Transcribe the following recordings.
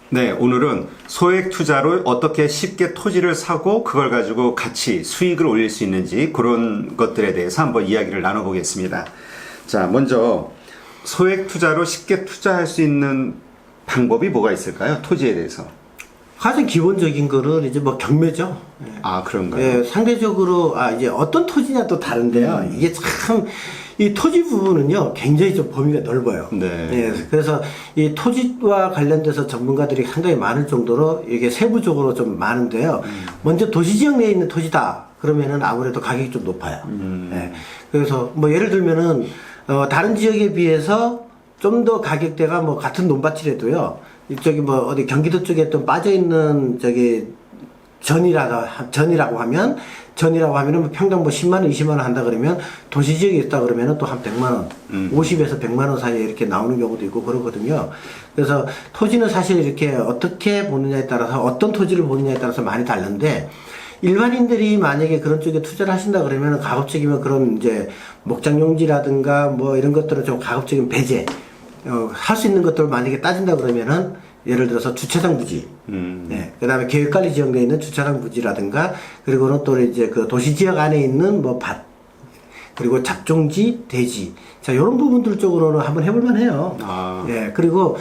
네, 오늘은 소액 투자로 어떻게 쉽게 토지를 사고 그걸 가지고 같이 수익을 올릴 수 있는지 그런 것들에 대해서 한번 이야기를 나눠보겠습니다. 자, 먼저 소액 투자로 쉽게 투자할 수 있는 방법이 뭐가 있을까요? 토지에 대해서. 가장 기본적인 거는 이제 뭐 경매죠. 예. 아, 그런가요? 예, 상대적으로 이제 어떤 토지냐 또 다른데요. 이게 참 이 토지 부분은요 굉장히 좀 범위가 넓어요. 네. 예, 그래서 이 토지와 관련돼서 전문가들이 상당히 많을 정도로 이게 세부적으로 좀 많은데요. 먼저 도시지역 내에 있는 토지다 그러면은 아무래도 가격이 좀 높아요. 예, 그래서 뭐 예를 들면은 다른 지역에 비해서 좀 더 가격대가 뭐 같은 논밭이라도요. 이쪽이 뭐 어디 경기도 쪽에 또 빠져 있는 저기 전이라고 하면 뭐 평당 뭐 10만 원, 20만 원 한다 그러면 도시 지역에 있다 그러면은 또 한 100만 원, 50에서 100만 원 사이에 이렇게 나오는 경우도 있고 그러거든요. 그래서 토지는 사실 이렇게 어떻게 보느냐에 따라서 어떤 토지를 보느냐에 따라서 많이 다른데 일반인들이 만약에 그런 쪽에 투자를 하신다 그러면 가급적이면 그런 이제 목장용지라든가 뭐 이런 것들은 좀 가급적이면 배제 할 수 있는 것들을 만약에 따진다 그러면은 예를 들어서 주차장 부지, 네, 그 다음에 계획관리 지역 내에 있는 주차장 부지라든가, 그리고는 또 이제 그 도시 지역 안에 있는 뭐 밭, 그리고 잡종지, 대지, 자, 요런 부분들 쪽으로는 한번 해볼만 해요. 예, 그리고,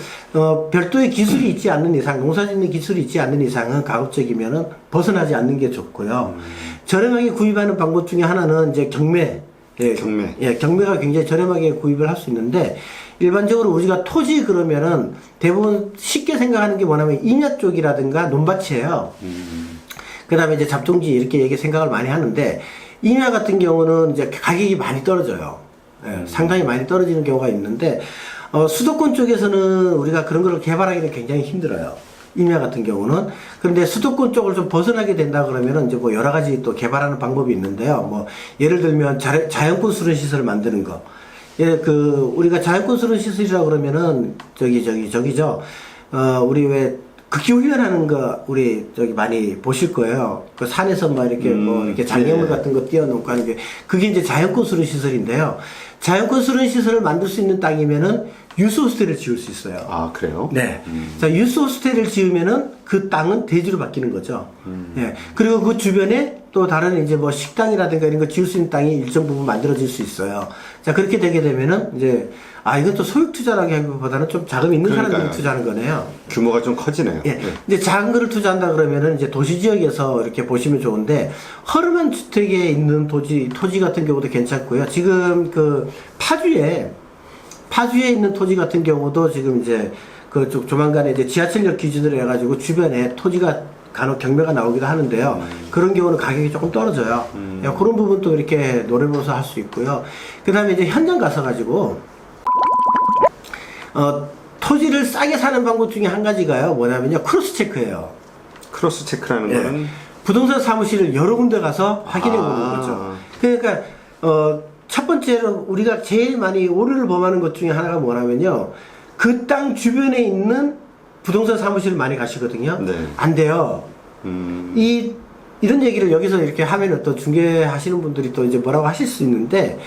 별도의 기술이 있지 않는 이상, 농사 짓는 기술이 있지 않는 이상은 가급적이면은 벗어나지 않는 게 좋고요. 저렴하게 구입하는 방법 중에 하나는 이제 경매. 예, 경매가 굉장히 저렴하게 구입을 할 수 있는데, 일반적으로 우리가 토지 그러면은 대부분 쉽게 생각하는 게 뭐냐면 임야 쪽이라든가 논밭이에요. 그 다음에 이제 잡종지 이렇게 얘기 생각을 많이 하는데, 임야 같은 경우는 이제 가격이 많이 떨어져요. 예, 상당히 많이 떨어지는 경우가 있는데, 수도권 쪽에서는 우리가 그런 걸 개발하기는 굉장히 힘들어요. 임야 같은 경우는. 그런데 수도권 쪽을 좀 벗어나게 된다 그러면은 이제 뭐 여러 가지 또 개발하는 방법이 있는데요. 뭐 예를 들면 자연권 수련 시설을 만드는 거. 예, 우리가 자연권 수련 시설이라고 그러면은 저기죠. 우리 왜 극기 훈련하는 거 우리 많이 보실 거예요. 그 산에서 막 이렇게 뭐 이렇게 장애물 같은 거 띄워놓고 하는 게 그게 이제 자연권 수련 시설인데요. 자연권 수련 시설을 만들 수 있는 땅이면은 유스 호스텔을 지을 수 있어요. 아, 그래요? 네. 자, 유스 호스텔을 지으면은 그 땅은 대지로 바뀌는 거죠. 예. 그리고 그 주변에 또 다른 이제 뭐 식당이라든가 이런 거 지을 수 있는 땅이 일정 부분 만들어질 수 있어요. 자, 그렇게 되게 되면은 이제, 이건 또 소액 투자라기 하기보다는 좀 자금 있는 사람들이 투자하는 거네요. 규모가 좀 커지네요. 예. 이제 작은 거를 투자한다 그러면은 이제 도시 지역에서 이렇게 보시면 좋은데, 허름한 주택에 있는 토지 같은 경우도 괜찮고요. 지금 파주에 있는 토지 같은 경우도 지금 이제 그쪽 조만간에 이제 지하철역 기준으로 해가지고 주변에 토지가 간혹 경매가 나오기도 하는데요. 그런 경우는 가격이 조금 떨어져요. 그런 부분도 이렇게 노려보면서 할 수 있고요. 그 다음에 이제 현장 가서 가지고, 토지를 싸게 사는 방법 중에 한 가지가요. 뭐냐면요. 크로스 체크예요. 크로스 체크라는 예. 거는? 부동산 사무실을 여러 군데 가서 확인해 보는 거죠. 그러니까, 첫 번째로 우리가 제일 많이 오류를 범하는 것 중에 하나가 뭐냐면요. 그 땅 주변에 있는 부동산 사무실을 많이 가시거든요. 네. 안 돼요. 이런 얘기를 여기서 이렇게 하면은 또 중개하시는 분들이 또 이제 뭐라고 하실 수 있는데,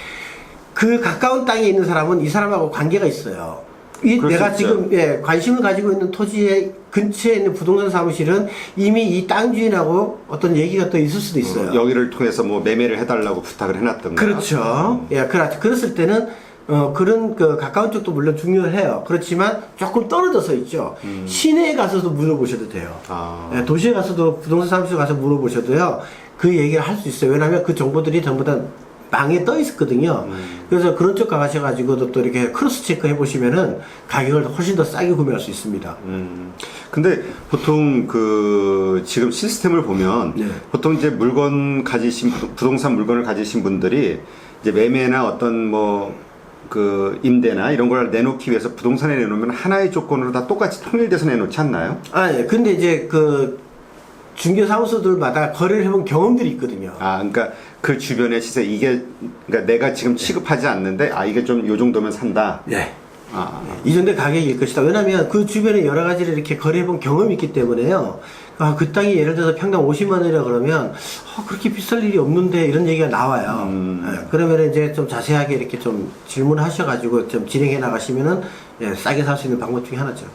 그 가까운 땅에 있는 사람은 이 사람하고 관계가 있어요. 내가 지금 관심을 가지고 있는 토지의 근처에 있는 부동산 사무실은 이미 이 땅 주인하고 어떤 얘기가 또 있을 수도 있어요. 여기를 통해서 뭐 매매를 해달라고 부탁을 해놨던가. 그렇죠. 그랬을 때는 그런 가까운 쪽도 물론 중요해요. 그렇지만 조금 떨어져서 있죠. 시내에 가서도 물어보셔도 돼요. 예, 도시에 가서도 부동산 사무실 가서 물어보셔도요. 그 얘기를 할 수 있어요. 왜냐하면 그 정보들이 전부 다 방에 떠 있었거든요. 그래서 그런 쪽 가셔가지고도 또 이렇게 크로스 체크 해보시면은 가격을 훨씬 더 싸게 구매할 수 있습니다. 근데 보통 지금 시스템을 보면 보통 이제 부동산 물건을 가지신 분들이 이제 매매나 어떤 임대나 이런 걸 내놓기 위해서 부동산에 내놓으면 하나의 조건으로 다 똑같이 통일돼서 내놓지 않나요? 예. 근데 이제 중개사무소들마다 거래를 해본 경험들이 있거든요. 그러니까 그 주변의 시세 그러니까 내가 지금 취급하지 않는데 이게 좀 요 정도면 산다. 네. 이 정도의 가격일 것이다. 왜냐하면 그 주변에 여러 가지를 이렇게 거래해본 경험이 있기 때문에요. 그 땅이 예를 들어서 평당 50만 원이라 그러면 그렇게 비쌀 일이 없는데 이런 얘기가 나와요. 그러면 이제 좀 자세하게 이렇게 좀 질문하셔가지고 좀 진행해 나가시면은 예, 싸게 살 수 있는 방법 중에 하나죠.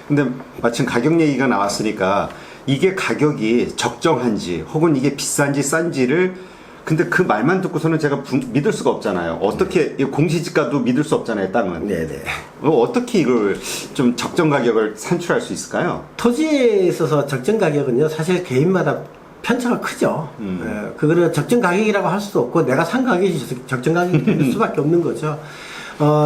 근데 마침 가격 얘기가 나왔으니까 이게 가격이 적정한지 혹은 이게 비싼지 싼지를 근데 그 말만 듣고서는 제가 믿을 수가 없잖아요. 어떻게 이 공시지가도 믿을 수 없잖아요, 땅은. 네네. 어떻게 이걸 좀 적정 가격을 산출할 수 있을까요? 토지에 있어서 적정 가격은요, 사실 개인마다 편차가 크죠. 예, 그거를 적정 가격이라고 할 수도 없고 내가 산 가격이 적정 가격이 될 수밖에 없는 거죠.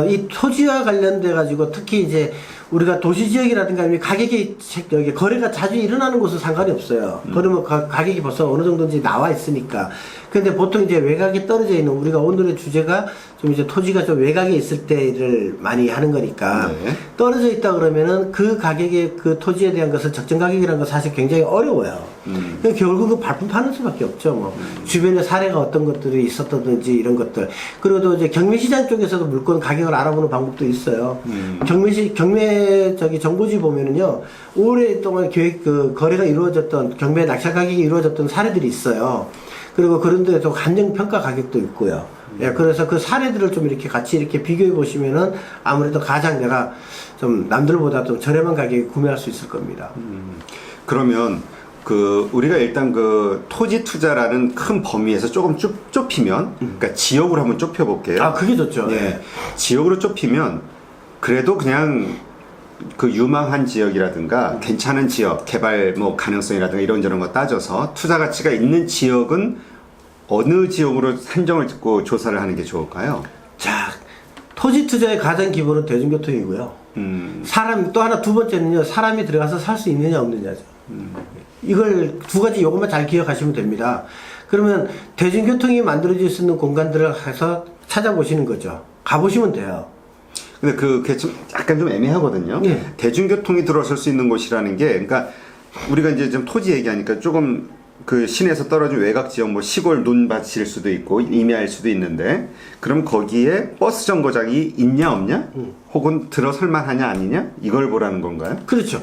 이 토지와 관련돼 가지고 특히 이제 우리가 도시 지역이라든가 가격이 여기 거래가 자주 일어나는 곳은 상관이 없어요. 그러면 가격이 벌써 어느 정도인지 나와 있으니까. 근데 보통 이제 외곽에 떨어져 있는 우리가 오늘의 주제가 좀 이제 토지가 좀 외곽에 있을 때를 많이 하는 거니까 네. 떨어져 있다 그러면은 그 가격에 그 토지에 대한 것을 적정 가격이라는 건 사실 굉장히 어려워요. 그러니까 결국은 발품 파는 수밖에 없죠. 뭐 주변에 사례가 어떤 것들이 있었다든지 이런 것들. 그리고 이제 경매시장 쪽에서도 물건 가격을 알아보는 방법도 있어요. 경매 정보지 보면은요 오랫동안 거래가 이루어졌던 경매 낙찰 가격이 이루어졌던 사례들이 있어요. 그리고 그런 데서 감정 평가 가격도 있고요. 예, 그래서 그 사례들을 좀 이렇게 같이 이렇게 비교해 보시면은 아무래도 가장 내가 좀 남들보다 좀 저렴한 가격에 구매할 수 있을 겁니다. 그러면 우리가 일단 토지 투자라는 큰 범위에서 조금 좁히면 그러니까 지역으로 한번 좁혀 볼게요. 아, 그게 좋죠. 예. 지역으로 좁히면 그래도 그냥 유망한 지역이라든가 괜찮은 지역, 개발 가능성이라든가 이런저런 거 따져서 투자 가치가 있는 지역은 어느 지역으로 산정을 짓고 조사를 하는 게 좋을까요? 자, 토지 투자의 가장 기본은 대중교통이고요. 또 하나 두 번째는요, 사람이 들어가서 살 수 있느냐 없느냐죠. 이걸 두 가지 요것만 잘 기억하시면 됩니다. 그러면 대중교통이 만들어질 수 있는 공간들을 해서 찾아보시는 거죠. 가보시면 돼요. 근데 그게 좀 약간 좀 애매하거든요. 예. 대중교통이 들어설 수 있는 곳이라는 게, 그러니까 우리가 이제 좀 토지 얘기하니까 조금 시내에서 떨어진 외곽 지역, 시골 논밭일 수도 있고 임야일 수도 있는데, 그럼 거기에 버스 정거장이 있냐 없냐, 혹은 들어설 만하냐 아니냐, 이걸 보라는 건가요? 그렇죠.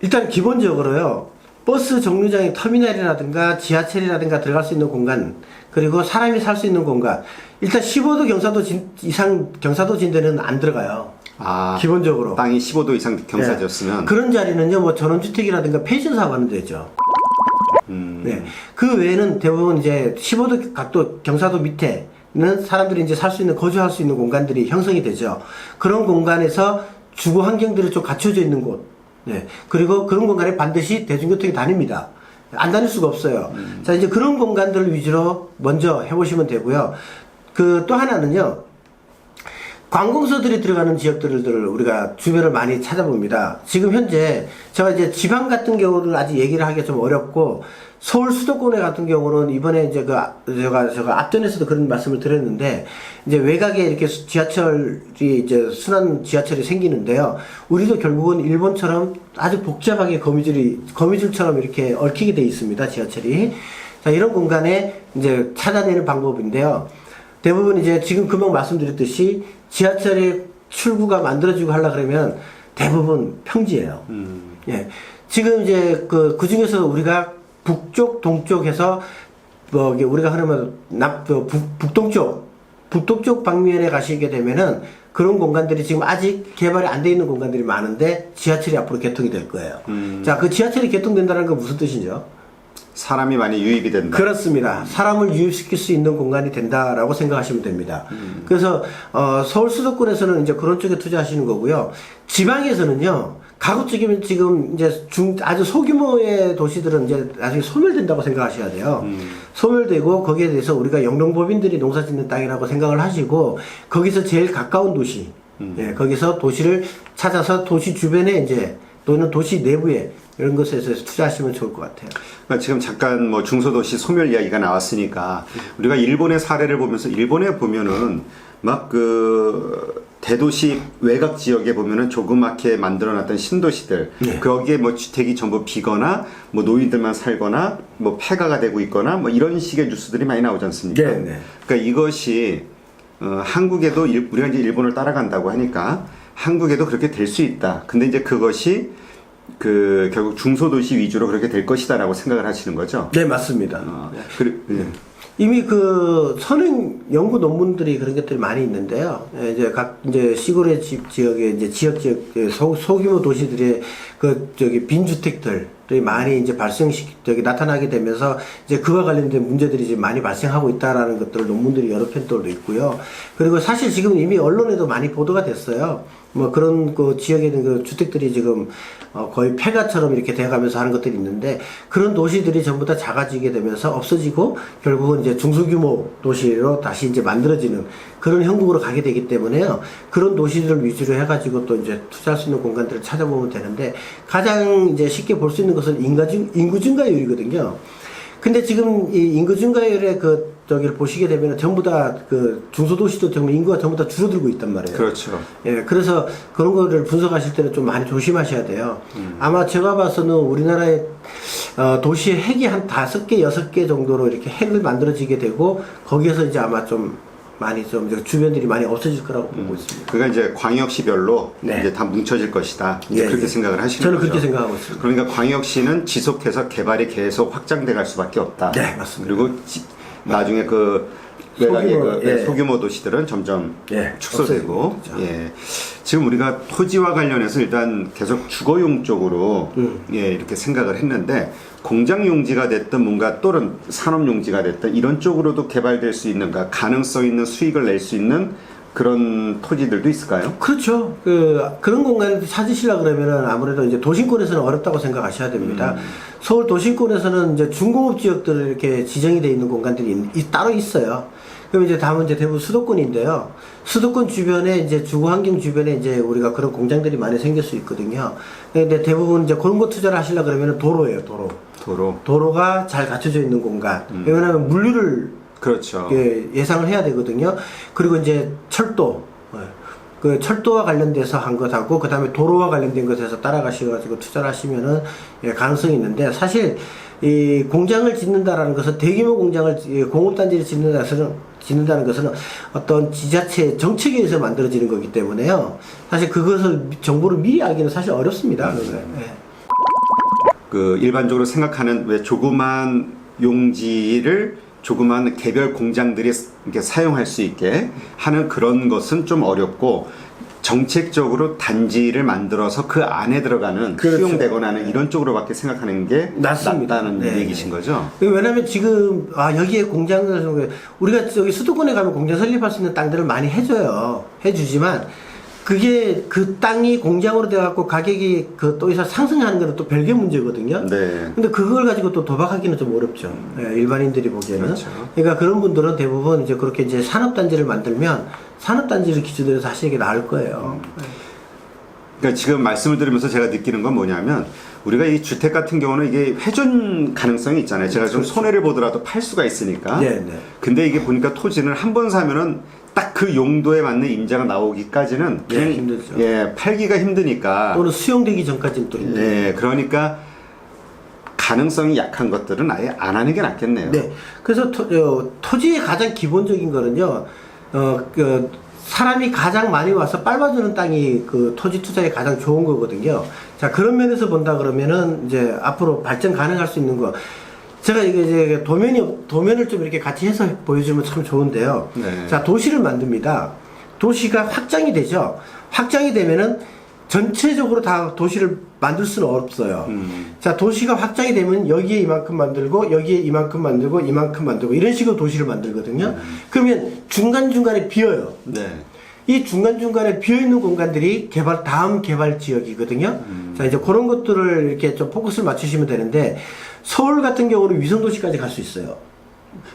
일단 기본적으로요, 버스 정류장의 터미널이라든가 지하철이라든가 들어갈 수 있는 공간, 그리고 사람이 살 수 있는 공간, 일단 15도 이상 경사도 진대는 안 들어가요. 아, 기본적으로. 땅이 15도 이상 경사졌으면. 네. 그런 자리는요, 전원주택이라든가 펜션 사업 하는 데죠. 네. 그 외에는 대부분 이제 15도 각도 경사도 밑에는 사람들이 이제 살 수 있는, 거주할 수 있는 공간들이 형성이 되죠. 그런 공간에서 주거 환경들이 좀 갖춰져 있는 곳. 네. 그리고 그런 공간에 반드시 대중교통이 다닙니다. 안 다닐 수가 없어요. 자, 이제 그런 공간들을 위주로 먼저 해보시면 되고요. 또 하나는요, 관공서들이 들어가는 지역들을 우리가 주변을 많이 찾아봅니다. 지금 현재 제가 이제 지방 같은 경우는 아직 얘기를 하기가 좀 어렵고, 서울 수도권에 같은 경우는 이번에 이제 제가 앞전에서도 그런 말씀을 드렸는데, 이제 외곽에 이렇게 이제 순환 지하철이 생기는데요. 우리도 결국은 일본처럼 아주 복잡하게 거미줄처럼 이렇게 얽히게 돼 있습니다. 지하철이. 자, 이런 공간에 이제 찾아내는 방법인데요. 대부분 이제 지금 금방 말씀드렸듯이 지하철의 출구가 만들어지고 하려 그러면 대부분 평지예요. 예. 지금 이제 그 중에서 우리가 북쪽, 동쪽에서 우리가 하면 북동쪽 방면에 가시게 되면은 그런 공간들이 지금 아직 개발이 안 돼 있는 공간들이 많은데 지하철이 앞으로 개통이 될 거예요. 자, 그 지하철이 개통된다는 건 무슨 뜻이죠? 사람이 많이 유입이 된다. 그렇습니다. 사람을 유입시킬 수 있는 공간이 된다라고 생각하시면 됩니다. 그래서 서울 수도권에서는 이제 그런 쪽에 투자하시는 거고요. 지방에서는요, 가급적이면 지금 이제 아주 소규모의 도시들은 이제 나중에 소멸된다고 생각하셔야 돼요. 소멸되고 거기에 대해서 우리가 영농법인들이 농사 짓는 땅이라고 생각을 하시고, 거기서 제일 가까운 도시, 예, 거기서 도시를 찾아서 도시 주변에 이제 또는 도시 내부에 이런 것에 대해서 투자하시면 좋을 것 같아요. 그러니까 지금 잠깐 중소도시 소멸 이야기가 나왔으니까 우리가 일본의 사례를 보면서 일본에 보면은 대도시 외곽 지역에 보면은 조그맣게 만들어놨던 신도시들, 네. 거기에 주택이 전부 비거나 노인들만 살거나 폐가가 되고 있거나 이런 식의 뉴스들이 많이 나오지 않습니까? 네, 네. 그러니까 이것이 한국에도 우리가 이제 일본을 따라간다고 하니까 한국에도 그렇게 될 수 있다. 근데 이제 그것이 결국 중소도시 위주로 그렇게 될 것이다라고 생각을 하시는 거죠? 네, 맞습니다. 예. 이미 그 선행 연구 논문들이 그런 것들이 많이 있는데요. 예, 이제 각 이제 시골의 지역에 이제 지역 소규모 도시들의 그 저기 빈주택들이 많이 이제 나타나게 되면서 이제 그와 관련된 문제들이 지금 많이 발생하고 있다라는 것들 논문들이 여러 편들도 있고요. 그리고 사실 지금 이미 언론에도 많이 보도가 됐어요. 뭐 그런 그 지역에 있는 그 주택들이 지금 거의 폐가처럼 이렇게 돼가면서 하는 것들이 있는데, 그런 도시들이 전부 다 작아지게 되면서 없어지고 결국은 이제 중소규모 도시로 다시 이제 만들어지는 그런 형국으로 가게 되기 때문에요. 그런 도시들을 위주로 해가지고 또 이제 투자할 수 있는 공간들을 찾아보면 되는데, 가장 이제 쉽게 볼 수 있는 것은 인구 증가율이거든요. 근데 지금 이 인구 증가율의 저기를 보시게 되면 전부 다 그 중소도시도 정말 인구가 전부 다 줄어들고 있단 말이에요. 그렇죠. 예, 그래서 그런 거를 분석하실 때는 좀 많이 조심하셔야 돼요. 아마 제가 봐서는 우리나라의 도시의 핵이 한 5개, 6개 정도로 이렇게 핵을 만들어지게 되고, 거기에서 이제 아마 좀 많이 좀 주변들이 많이 없어질 거라고 보고 있습니다. 그러니까 이제 광역시별로 네. 이제 다 뭉쳐질 것이다. 이제 예, 그렇게 예. 생각을 하시는 저는 거죠. 그렇게 생각하고 있습니다. 그러니까 광역시는 지속해서 개발이 계속 확장돼 갈 수밖에 없다. 네, 맞습니다. 그리고 나중에 그 외곽의 예. 소규모 도시들은 점점 예, 축소되고, 없어지죠. 예. 지금 우리가 토지와 관련해서 일단 계속 주거용 쪽으로 예, 이렇게 생각을 했는데, 공장 용지가 됐든 뭔가 또는 산업 용지가 됐든 이런 쪽으로도 개발될 수 있는가, 가능성 있는 수익을 낼 수 있는 그런 토지들도 있을까요? 그렇죠. 그런 공간을 찾으시려 그러면은 아무래도 이제 도심권에서는 어렵다고 생각하셔야 됩니다. 서울 도심권에서는 이제 중공업 지역들을 이렇게 지정이 되어 있는 공간들이 따로 있어요. 그럼 이제 다음은 이제 대부분 수도권인데요. 수도권 주변에 이제 주거 환경 주변에 이제 우리가 그런 공장들이 많이 생길 수 있거든요. 근데 대부분 이제 그런 거 투자를 하시려 그러면은 도로예요, 도로가 잘 갖춰져 있는 공간. 왜냐하면 물류를 그렇죠. 예상을 해야 되거든요. 그리고 이제 철도, 그 철도와 관련돼서 한 것하고 그 다음에 도로와 관련된 것에서 따라가셔가지고 투자를 하시면은 가능성이 있는데, 사실 이 공장을 짓는다라는 것은 대규모 공장을 공업단지를 짓는다는 것은 어떤 지자체 정책에 의해서 만들어지는 거기 때문에요. 사실 그것을 정보를 미리 알기는 사실 어렵습니다. 그 일반적으로 생각하는 왜 조그만 용지를 조그만 개별 공장들이 이렇게 사용할 수 있게 하는 그런 것은 좀 어렵고, 정책적으로 단지를 만들어서 그 안에 들어가는 그렇죠. 수용되거나 하는 이런 쪽으로밖에 생각하는 게 맞습니다. 낫다는 네. 얘기신 거죠? 왜냐면 지금 여기에 공장을 우리가 저기 수도권에 가면 공장 설립할 수 있는 땅들을 많이 해주지만 그게 그 땅이 공장으로 돼갖고 가격이 또 이상 상승하는 거는 또 별개 문제거든요. 네. 근데 그걸 가지고 또 도박하기는 좀 어렵죠. 일반인들이 보기에는. 그렇죠. 그러니까 그런 분들은 대부분 이제 그렇게 이제 산업단지를 만들면 산업단지를 기준으로 해서 하시는 게 나을 거예요. 그러니까 지금 말씀을 들으면서 제가 느끼는 건 뭐냐면, 우리가 이 주택 같은 경우는 이게 회전 가능성이 있잖아요. 제가 좀 그렇죠. 손해를 보더라도 팔 수가 있으니까. 네. 근데 이게 보니까 토지는 한 번 사면은 딱 그 용도에 맞는 임자가 나오기까지는 그냥 힘들죠. 팔기가 힘드니까. 또는 수용되기 전까지는 또 힘들죠. 그러니까 가능성이 약한 것들은 아예 안 하는 게 낫겠네요. 네. 그래서 토지의 가장 기본적인 거는요, 사람이 가장 많이 와서 빨아주는 땅이 그 토지 투자에 가장 좋은 거거든요. 자, 그런 면에서 본다 그러면은 이제 앞으로 발전 가능할 수 있는 거. 제가 이게 도면을 좀 이렇게 같이 해서 보여주면 참 좋은데요. 네. 자, 도시를 만듭니다. 도시가 확장이 되죠. 확장이 되면은 전체적으로 다 도시를 만들 수는 없어요. 자, 도시가 확장이 되면 여기에 이만큼 만들고, 여기에 이만큼 만들고, 이만큼 만들고, 이런 식으로 도시를 만들거든요. 그러면 중간중간에 비어요. 네. 이 중간중간에 비어있는 공간들이 다음 개발 지역이거든요. 자, 이제 그런 것들을 이렇게 좀 포커스를 맞추시면 되는데, 서울 같은 경우는 위성도시까지 갈 수 있어요.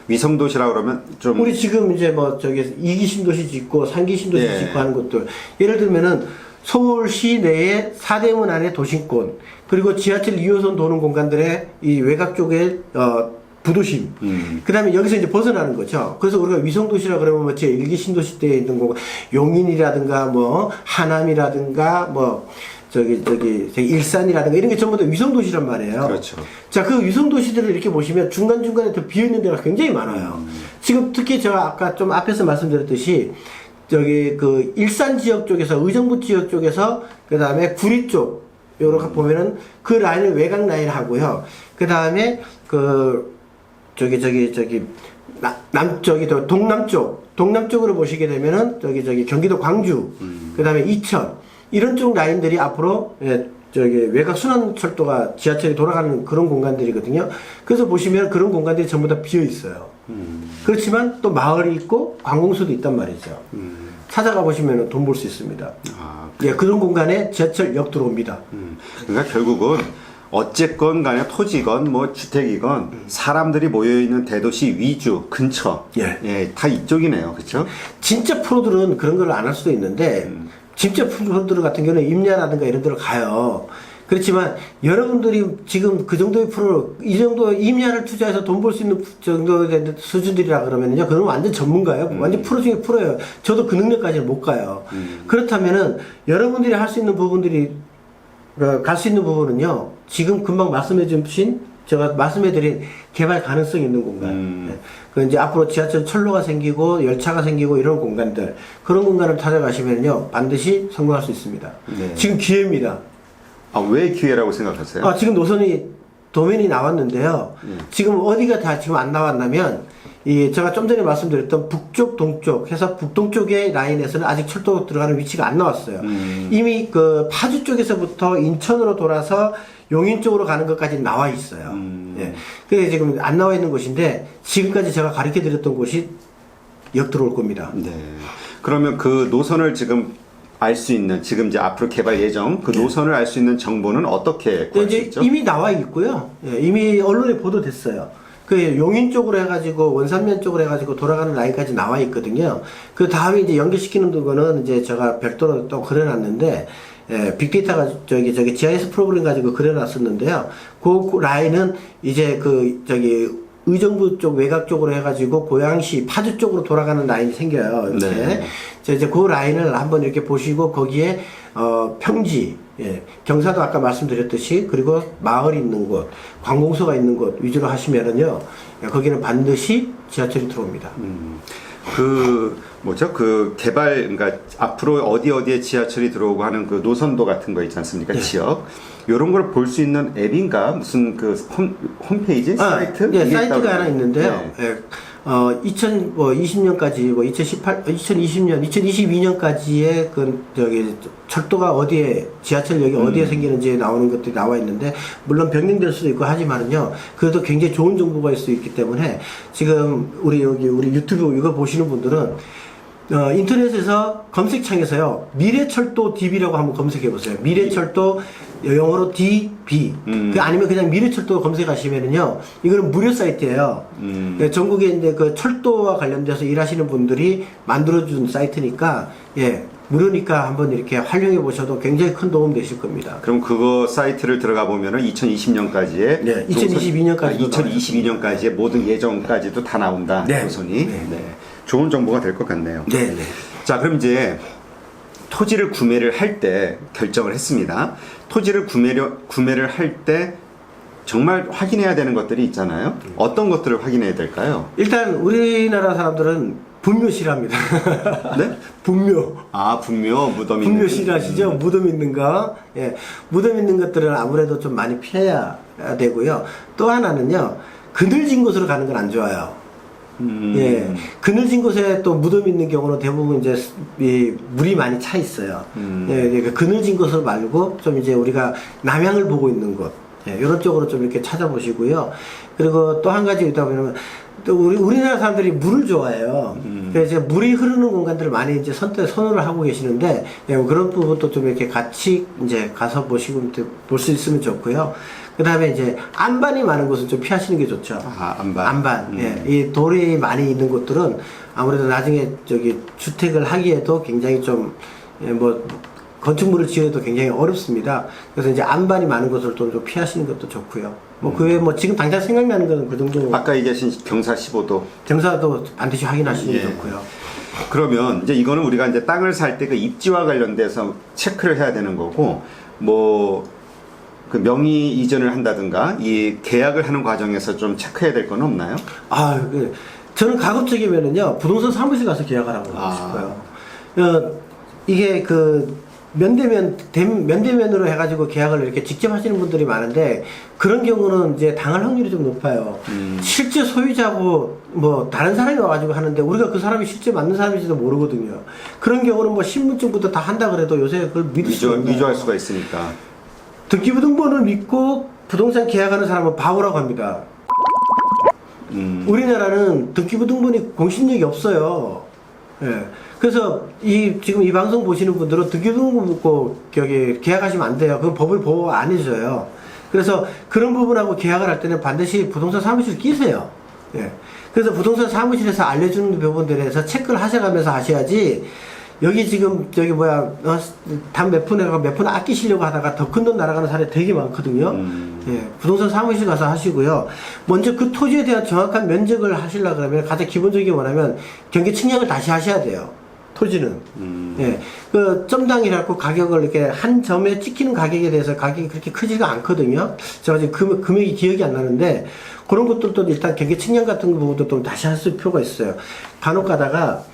위성도시라 그러면 좀. 우리 지금 이제 저기 2기 신도시 짓고 3기 신도시 예. 짓고 하는 것들. 예를 들면은 서울시 내에 사대문 안에 도심권, 그리고 지하철 2호선 도는 공간들의 이 외곽 쪽에 부도심. 그 다음에 여기서 이제 벗어나는 거죠. 그래서 우리가 위성도시라 그러면 뭐 제 1기 신도시 때 있는 거, 용인이라든가 뭐 하남이라든가 뭐 저기 일산이라든가 이런 게 전부 다 위성도시란 말이에요. 그렇죠. 자, 그 위성도시들을 이렇게 보시면 중간중간에 더 비어있는 데가 굉장히 많아요. 지금 특히 제가 아까 좀 앞에서 말씀드렸듯이 그 일산 지역 쪽에서, 의정부 지역 쪽에서, 그 다음에 구리 쪽, 요렇게 보면은 그 라인을 외곽 라인 하고요. 그 다음에 남쪽이 더 동남쪽으로 보시게 되면은 저기 경기도 광주, 그다음에 이천 이런 쪽 라인들이 앞으로 저기 외곽 순환철도가 지하철이 돌아가는 그런 공간들이거든요. 그래서 보시면 그런 공간들이 전부 다 비어 있어요. 그렇지만 또 마을이 있고 관공서도 있단 말이죠. 찾아가 보시면 돈 벌 수 있습니다. 아, 예, 그런 공간에 지하철역 들어옵니다. 그러니까 결국은 어쨌건 간에 토지건 뭐 주택이건 사람들이 모여있는 대도시 위주 근처 예. 다 이쪽이네요. 그렇죠? 진짜 프로들은 그런 걸 안 할 수도 있는데 진짜 프로들 같은 경우는 임야라든가 이런 데로 가요. 그렇지만 여러분들이 지금 그 정도의 이 정도 임야를 투자해서 돈 벌 수 있는 정도의 수준들이라 그러면요, 그건 완전 전문가예요. 완전 프로 중에 프로예요. 저도 그 능력까지는 못 가요. 그렇다면은 여러분들이 할 수 있는 부분들이 갈 수 있는 부분은요, 지금 금방 제가 말씀해드린 개발 가능성이 있는 공간. 그 이제 앞으로 지하철 철로가 생기고 열차가 생기고 이런 공간들, 그런 공간을 찾아가시면요, 반드시 성공할 수 있습니다. 네. 지금 기회입니다. 아, 왜 기회라고 생각하세요? 지금 도면이 나왔는데요. 지금 어디가 다 지금 안 나왔냐면, 제가 좀 전에 말씀드렸던 북쪽, 동쪽 해서 북동쪽의 라인에서는 아직 철도 들어가는 위치가 안 나왔어요. 이미 그 파주 쪽에서부터 인천으로 돌아서 용인 쪽으로 가는 것까지 나와 있어요. 예. 근데 지금 안 나와 있는 곳인데, 지금까지 제가 가르쳐 드렸던 곳이 역 들어올 겁니다. 네. 그러면 그 노선을 지금 알 수 있는, 지금 이제 앞으로 개발 예정 그 노선을 알 수 있는 정보는 어떻게 구할 수 이제 있죠? 이미 나와 있고요. 예, 이미 언론에 보도됐어요. 그 용인 쪽으로 해가지고 원산면 쪽으로 해가지고 돌아가는 라인까지 나와 있거든요. 그 다음에 이제 연결시키는 거는 이제 제가 별도로 또 그려놨는데, 빅데이터가 저기 GIS 프로그램 가지고 그려놨었는데요. 그 라인은 이제 의정부 쪽 외곽 쪽으로 해가지고 고양시 파주 쪽으로 돌아가는 라인이 생겨요. 이렇게. 네. 이제 그 라인을 한번 이렇게 보시고 거기에 평지, 경사도 아까 말씀드렸듯이, 그리고 마을이 있는 곳, 관공서가 있는 곳 위주로 하시면은요, 거기는 반드시 지하철이 들어옵니다. 그 개발, 그러니까 앞으로 어디에 지하철이 들어오고 하는 그 노선도 같은 거 있지 않습니까? 지역. 요런 걸 볼 수 있는 앱인가? 무슨 그 홈페이지? 사이트? 네, 이게 사이트가 있다고 하나 있는데요. 네. 2020년까지, 2020년, 2022년까지의 철도가 지하철역이 어디에 생기는지 나오는 것들이 나와 있는데, 물론 변경될 수도 있고 하지만은요, 그래도 굉장히 좋은 정보가 있을 수 있기 때문에, 지금 우리 유튜브 이거 보시는 분들은, 인터넷에서 검색창에서요, 미래철도 DB라고 한번 검색해 보세요. 미래철도 영어로 DB. 아니면 그냥 미래철도 검색하시면은요, 이거는 무료 사이트예요. 전국에 이제 그 철도와 관련돼서 일하시는 분들이 만들어준 사이트니까, 무료니까 한번 이렇게 활용해 보셔도 굉장히 큰 도움 되실 겁니다. 그럼 그거 사이트를 들어가 보면은 2020년까지의 네, 2022년까지 2022년까지의 모든 예정까지도 다 나온다. 네. 노선이. 네. 좋은 정보가 될 것 같네요. 네. 자, 그럼 이제 토지를 구매를 할 때 결정을 했습니다. 토지를 구매를 할 때 정말 확인해야 되는 것들이 있잖아요. 어떤 것들을 확인해야 될까요? 일단 우리나라 사람들은 분묘 싫어합니다. 네? 분묘. 분묘, 무덤 있는. 분묘 싫어하시죠? 무덤 있는 거. 무덤 있는 것들은 아무래도 좀 많이 피해야 되고요. 또 하나는요, 그늘진 곳으로 가는 건 안 좋아요. 그늘진 곳에 또 무덤 있는 경우는 대부분 이제 물이 많이 차 있어요. 그러니까 그늘진 곳을 말고 좀 이제 우리가 남향을 보고 있는 곳, 이런 쪽으로 좀 이렇게 찾아보시고요. 그리고 또 한 가지 있다 보면 또 우리나라 사람들이 물을 좋아해요. 그래서 이제 물이 흐르는 공간들을 많이 이제 선호를 하고 계시는데, 그런 부분도 좀 이렇게 같이 이제 가서 보시고 볼 수 있으면 좋고요. 그 다음에 이제 안반이 많은 곳은 좀 피하시는 게 좋죠. 안반. 이 돌이 많이 있는 곳들은 아무래도 나중에 주택을 하기에도 굉장히 좀, 건축물을 지어도 굉장히 어렵습니다. 그래서 이제 안반이 많은 곳을 좀 피하시는 것도 좋고요. 그 외에 지금 당장 생각나는 거는 그 정도. 아까 얘기하신 경사 15도. 경사도 반드시 확인하시는 게 좋고요. 그러면 이제 이거는 우리가 이제 땅을 살 때 그 입지와 관련돼서 체크를 해야 되는 거고, 그 명의 이전을 한다든가 이 계약을 하는 과정에서 좀 체크해야 될 건 없나요? 저는 가급적이면은요, 부동산 사무실 가서 계약을 하고 싶어요. 이게 면대면으로 해가지고 계약을 이렇게 직접 하시는 분들이 많은데 그런 경우는 이제 당할 확률이 좀 높아요. 실제 소유자고 뭐 다른 사람이 와가지고 하는데 우리가 그 사람이 실제 맞는 사람인지도 모르거든요. 그런 경우는 뭐 신분증부터 다 한다 그래도 요새 그걸 믿을 수가 없나요? 위조할 수가 있으니까. 등기부등본을 믿고 부동산 계약하는 사람은 바보라고 합니다. 우리나라는 등기부등본이 공신력이 없어요. 예. 그래서 지금 이 방송 보시는 분들은 등기부등본 묻고 계약하시면 안 돼요. 그건 법을 보호 안 해줘요. 그래서 그런 부분하고 계약을 할 때는 반드시 부동산 사무실 끼세요. 예. 그래서 부동산 사무실에서 알려주는 부분들에 대해서 체크를 하셔가면서 하셔야지 여기 지금 단 몇 푼 해가 몇 푼 아끼시려고 하다가 더 큰 돈 날아가는 사례 되게 많거든요. 예, 부동산 사무실 가서 하시고요. 먼저 그 토지에 대한 정확한 면적을 하시려고 그러면 가장 기본적인 게 뭐냐면 경계 측량을 다시 하셔야 돼요. 토지는. 예, 그 점당이라고 가격을 이렇게 한 점에 찍히는 가격에 대해서 가격이 그렇게 크지가 않거든요. 제가 지금 금액이 기억이 안 나는데 그런 것들도 일단 경계 측량 같은 부분도 좀 다시 하실 필요가 있어요. 간혹 가다가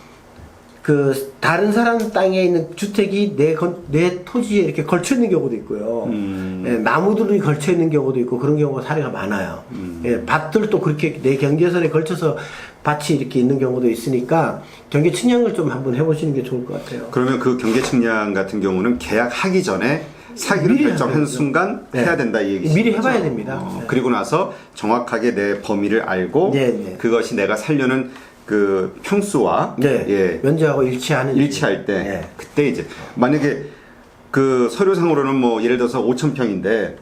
다른 사람 땅에 있는 주택이 내 토지에 이렇게 걸쳐 있는 경우도 있고요. 예, 나무들이 걸쳐 있는 경우도 있고 그런 경우가 사례가 많아요. 예, 밭들도 그렇게 내 경계선에 걸쳐서 밭이 이렇게 있는 경우도 있으니까 경계 측량을 좀 한번 해보시는 게 좋을 것 같아요. 그러면 그 경계 측량 같은 경우는 계약하기 전에 사기를 결정한 순간 네. 해야 된다 이 얘기죠. 미리 해봐야 됩니다. 네. 그리고 나서 정확하게 내 범위를 알고 네. 그것이 내가 살려는 그 평수와 예, 면적하고 일치할 때 네. 그때 이제 만약에 그 서류상으로는 뭐 예를 들어서 5,000평인데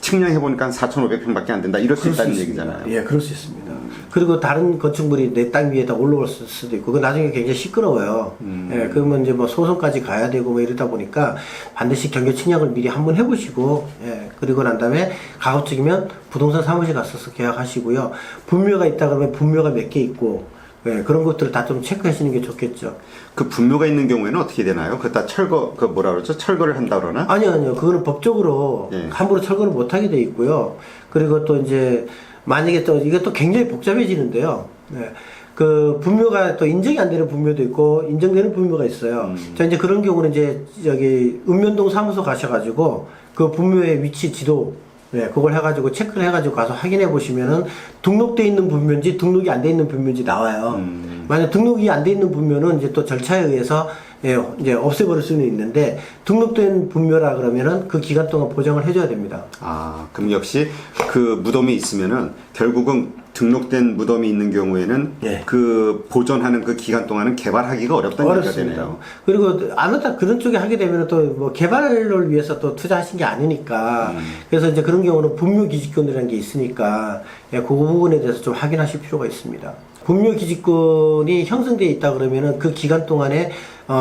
측량해 보니까 한 4,500평밖에 안 된다 이럴 수 있다는 얘기잖아요. 예, 그럴 수 있습니다. 그리고 다른 건축물이 내 땅 위에다 올라올 수도 있고, 그 나중에 굉장히 시끄러워요. 예, 그러면 이제 뭐 소송까지 가야 되고 뭐 이러다 보니까 반드시 경계 측량을 미리 한번 해보시고, 예, 그리고 난 다음에 가급적이면 부동산 사무실 가서 계약하시고요. 분묘가 있다 그러면 분묘가 몇 개 있고, 예, 그런 것들을 다 좀 체크하시는 게 좋겠죠. 그 분묘가 있는 경우에는 어떻게 되나요? 그 다 그 뭐라 그러죠? 철거를 한다 그러나? 아니요. 그거는 법적으로 예. 함부로 철거를 못 하게 돼 있고요. 그리고 또 이제 만약에 또 이것도 굉장히 복잡해지는데요. 네. 그 분묘가 또 인정이 안 되는 분묘도 있고 인정되는 분묘가 있어요. 자, 이제 그런 경우는 이제 여기 읍면동 사무소 가셔가지고 그 분묘의 위치 지도 네, 그걸 해가지고 체크를 해가지고 가서 확인해 보시면은 등록돼 있는 분묘인지 등록이 안 돼 있는 분묘인지 나와요. 만약 등록이 안 돼 있는 분묘는 이제 또 절차에 의해서 예, 이제 없애버릴 수는 있는데 등록된 분묘라 그러면은 그 기간 동안 보장을 해줘야 됩니다. 아, 그럼 역시 그 무덤이 있으면은 결국은 등록된 무덤이 있는 경우에는 예. 그 보존하는 그 기간 동안은 개발하기가 어렵다는 얘기가 되네요. 그리고 아무튼 그런 쪽에 하게 되면 또 뭐 개발을 위해서 또 투자하신 게 아니니까 그래서 이제 그런 경우는 분묘기지권이라는 게 있으니까 예, 그 부분에 대해서 좀 확인하실 필요가 있습니다. 분묘기지권이 형성되어 있다 그러면은 그 기간 동안에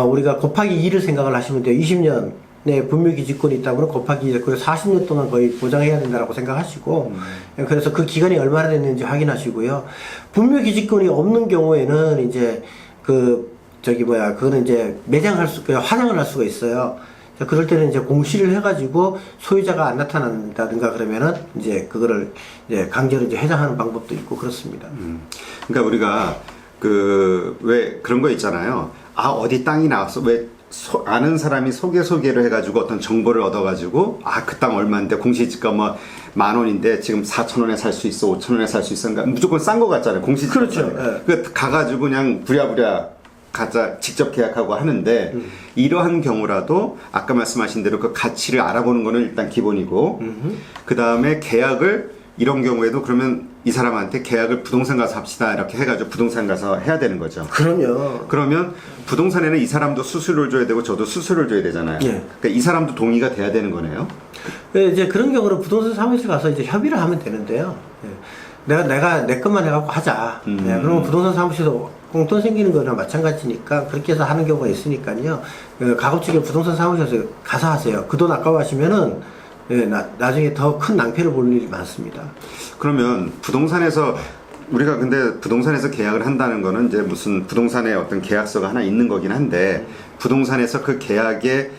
우리가 곱하기 2를 생각을 하시면 돼요. 20년 네, 분묘기지권이 있다면 곱하기 2, 그래서 40년 동안 거의 보장해야 된다고 생각하시고, 그래서 그 기간이 얼마나 됐는지 확인하시고요. 분묘기지권이 없는 경우에는 이제 그거는 이제 환영을 할 수가 있어요. 자, 그럴 때는 이제 공시를 해가지고 소유자가 안 나타난다든가 그러면은 이제 그거를 이제 강제로 이제 해장하는 방법도 있고 그렇습니다. 그러니까 우리가 왜 그런 거 있잖아요. 아, 어디 땅이 나왔어. 아는 사람이 소개를 해가지고 어떤 정보를 얻어가지고, 아, 그 땅 얼마인데, 공시지가 뭐, 10,000원인데, 지금 4,000원에 살 수 있어, 5,000원에 살 수 있어. 그러니까 무조건 싼 거 같잖아요, 공시지가. 그렇죠. 그, 가가지고 그냥 부랴부랴 직접 계약하고 하는데, 이러한 경우라도, 아까 말씀하신 대로 그 가치를 알아보는 거는 일단 기본이고, 그 다음에 계약을, 이런 경우에도 그러면 이 사람한테 계약을 부동산 가서 합시다 이렇게 해가지고 부동산 가서 해야 되는 거죠. 그럼요. 그러면 부동산에는 이 사람도 수수료를 줘야 되고 저도 수수료를 줘야 되잖아요. 예. 그러니까 이 사람도 동의가 돼야 되는 거네요. 네, 이제 그런 경우는 부동산 사무실 가서 이제 협의를 하면 되는데요. 예. 내가 내 것만 해갖고 하자. 예, 그러면 부동산 사무실도 공돈 생기는 거나 마찬가지니까 그렇게 해서 하는 경우가 있으니까요. 가급적이면 부동산 사무실에서 가서 하세요. 그 돈 아까워하시면은 예, 나중에 더 큰 낭패를 볼 일이 많습니다. 그러면 부동산에서 우리가 근데 부동산에서 계약을 한다는 거는 이제 무슨 부동산에 어떤 계약서가 하나 있는 거긴 한데 부동산에서 그 계약에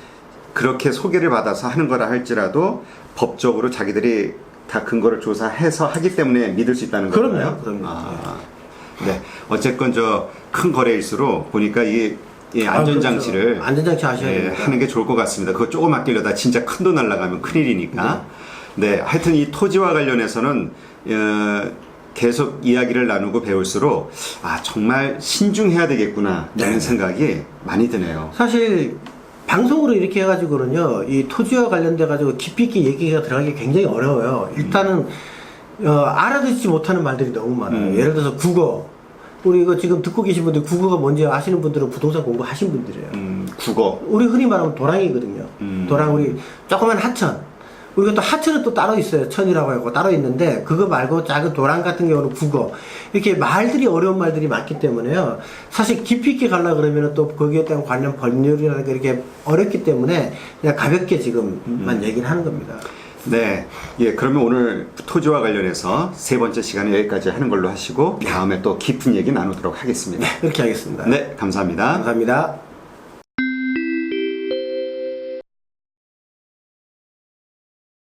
그렇게 소개를 받아서 하는 거라 할지라도 법적으로 자기들이 다 근거를 조사해서 하기 때문에 믿을 수 있다는 거잖아요. 그럼요. 아, 네. 어쨌건 큰 거래일수록 보니까 이 예, 안전장치를 그렇죠. 안전장치 하셔야 예, 됩니다. 하는 게 좋을 것 같습니다. 그거 조금 아끼려다 진짜 큰 돈 날라가면 큰일이니까. 네, 하여튼 이 토지와 관련해서는 계속 이야기를 나누고 배울수록 정말 신중해야 되겠구나 라는 생각이 많이 드네요. 사실 방송으로 이렇게 해가지고는요, 이 토지와 관련돼 가지고 깊이 있게 얘기가 들어가기 굉장히 어려워요. 일단은 알아듣지 못하는 말들이 너무 많아요. 예를 들어서 국어. 우리 이거 지금 듣고 계신 분들 국어가 뭔지 아시는 분들은 부동산 공부하신 분들이에요. 국어. 우리 흔히 말하면 도랑이거든요. 도랑 우리 조그만 하천. 우리가 또 하천은 또 따로 있어요. 천이라고 하고 따로 있는데 그거 말고 작은 도랑 같은 경우는 국어. 이렇게 말들이 어려운 말들이 많기 때문에요. 사실 깊이 있게 가려 그러면 또 거기에 대한 관련 법률이라는 게 이렇게 어렵기 때문에 그냥 가볍게 지금만 얘기를 하는 겁니다. 네. 예, 그러면 오늘 토지와 관련해서 세 번째 시간에 여기까지 하는 걸로 하시고 다음에 또 깊은 얘기 나누도록 하겠습니다. 그렇게 하겠습니다. 네, 감사합니다. 감사합니다.